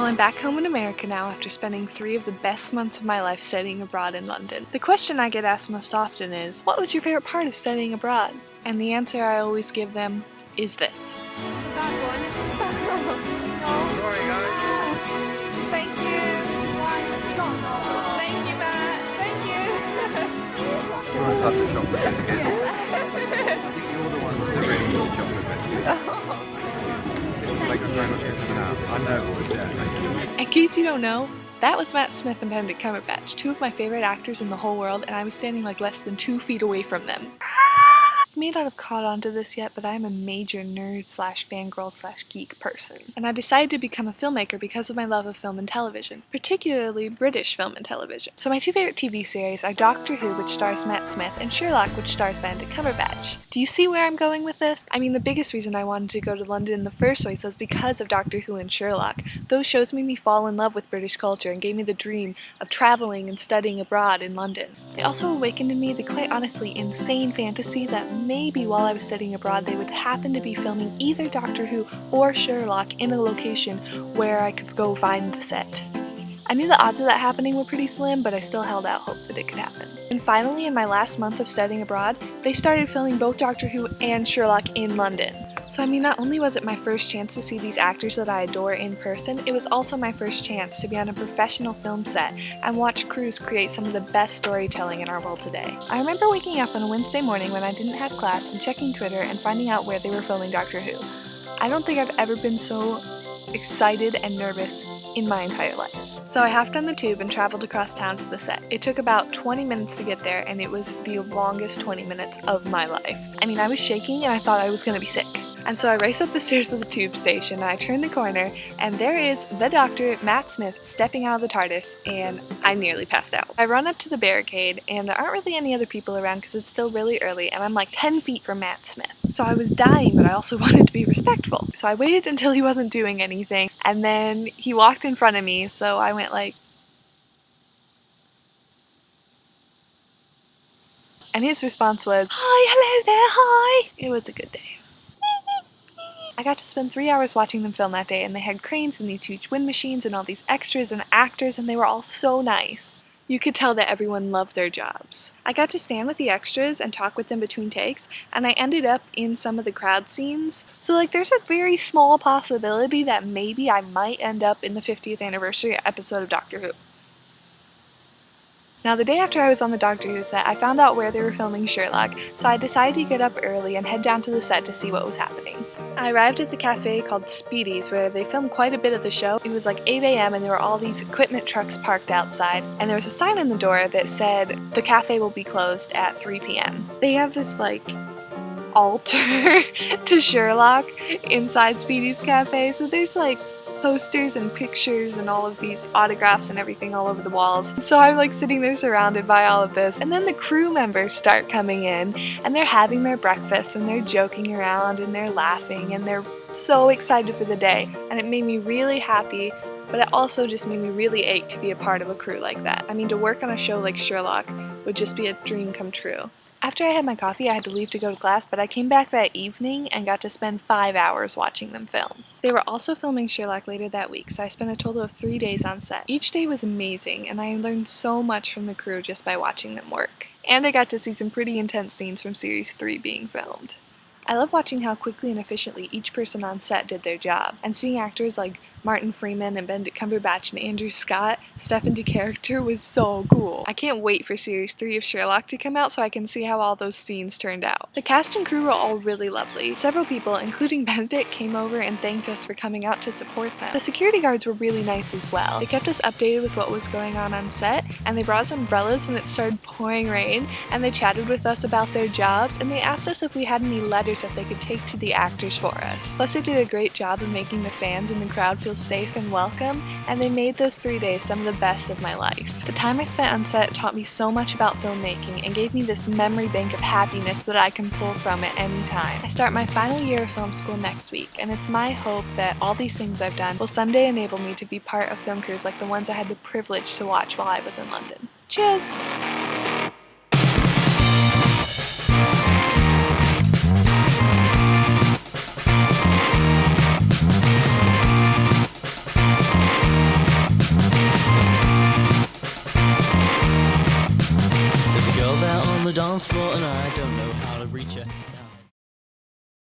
Well, I'm back home in America now after spending 3 of the best months of my life studying abroad in London. The question I get asked most often is, what was your favorite part of studying abroad? And the answer I always give them is this. That one. Sorry guys. Thank you. Thank you, Matt. Thank you. You always have the chocolate biscuits. I think you're the ones that really need the chocolate biscuits. Thank you very much for coming out. I know boys, yeah, thank you. In case you don't know, that was Matt Smith and Benedict Cumberbatch, 2 of my favorite actors in the whole world, and I was standing like less than 2 feet away from them. You may not have caught on to this yet, but I am a major nerd/fangirl/geek person. And I decided to become a filmmaker because of my love of film and television, particularly British film and television. So my 2 favorite TV series are Doctor Who, which stars Matt Smith, and Sherlock, which stars Benedict Cumberbatch. Do you see where I'm going with this? I mean, the biggest reason I wanted to go to London in the first place was because of Doctor Who and Sherlock. Those shows made me fall in love with British culture and gave me the dream of traveling and studying abroad in London. They also awakened in me the quite honestly insane fantasy that maybe while I was studying abroad they would happen to be filming either Doctor Who or Sherlock in a location where I could go find the set. I knew the odds of that happening were pretty slim, but I still held out hope that it could happen. And finally, in my last month of studying abroad, they started filming both Doctor Who and Sherlock in London. So I mean, not only was it my first chance to see these actors that I adore in person, it was also my first chance to be on a professional film set and watch crews create some of the best storytelling in our world today. I remember waking up on a Wednesday morning when I didn't have class and checking Twitter and finding out where they were filming Doctor Who. I don't think I've ever been so excited and nervous in my entire life. So I hopped on the tube and traveled across town to the set. It took about 20 minutes to get there, and it was the longest 20 minutes of my life. I mean, I was shaking and I thought I was gonna be sick. And so I race up the stairs of the tube station, and I turn the corner, and there is the Doctor, Matt Smith, stepping out of the TARDIS, and I nearly passed out. I run up to the barricade, and there aren't really any other people around because it's still really early, and I'm like 10 feet from Matt Smith. So I was dying, but I also wanted to be respectful. So I waited until he wasn't doing anything, and then he walked in front of me, so I went like... And his response was, "Hi, hello there, hi!" It was a good day. I got to spend 3 hours watching them film that day, and they had cranes and these huge wind machines and all these extras and actors, and they were all so nice. You could tell that everyone loved their jobs. I got to stand with the extras and talk with them between takes, and I ended up in some of the crowd scenes. So like there's a very small possibility that maybe I might end up in the 50th anniversary episode of Doctor Who. Now, the day after I was on the Doctor Who set, I found out where they were filming Sherlock, so I decided to get up early and head down to the set to see what was happening. I arrived at the cafe called Speedy's, where they filmed quite a bit of the show. It was like 8 a.m. and there were all these equipment trucks parked outside, and there was a sign on the door that said, "The cafe will be closed at 3 p.m. They have this, like, altar to Sherlock inside Speedy's cafe, so there's, like, posters and pictures and all of these autographs and everything all over the walls. So I'm like sitting there surrounded by all of this, and then the crew members start coming in and they're having their breakfast and they're joking around and they're laughing and they're so excited for the day, and it made me really happy, but it also just made me really ache to be a part of a crew like that. I mean, to work on a show like Sherlock would just be a dream come true. After I had my coffee, I had to leave to go to class, but I came back that evening and got to spend 5 hours watching them film. They were also filming Sherlock later that week, so I spent a total of 3 days on set. Each day was amazing, and I learned so much from the crew just by watching them work. And I got to see some pretty intense scenes from Series 3 being filmed. I love watching how quickly and efficiently each person on set did their job, and seeing actors like Martin Freeman and Benedict Cumberbatch and Andrew Scott step into character was so cool. I can't wait for Series 3 of Sherlock to come out so I can see how all those scenes turned out. The cast and crew were all really lovely. Several people, including Benedict, came over and thanked us for coming out to support them. The security guards were really nice as well. They kept us updated with what was going on set, and they brought us umbrellas when it started pouring rain, and they chatted with us about their jobs, and they asked us if we had any letters that they could take to the actors for us. Plus, they did a great job of making the fans in the crowd feel safe and welcome, and they made those 3 days some of the best of my life. The time I spent on set taught me so much about filmmaking and gave me this memory bank of happiness that I can pull from at any time. I start my final year of film school next week, and it's my hope that all these things I've done will someday enable me to be part of film crews like the ones I had the privilege to watch while I was in London. Cheers! the dance floor and I don't know how to reach her.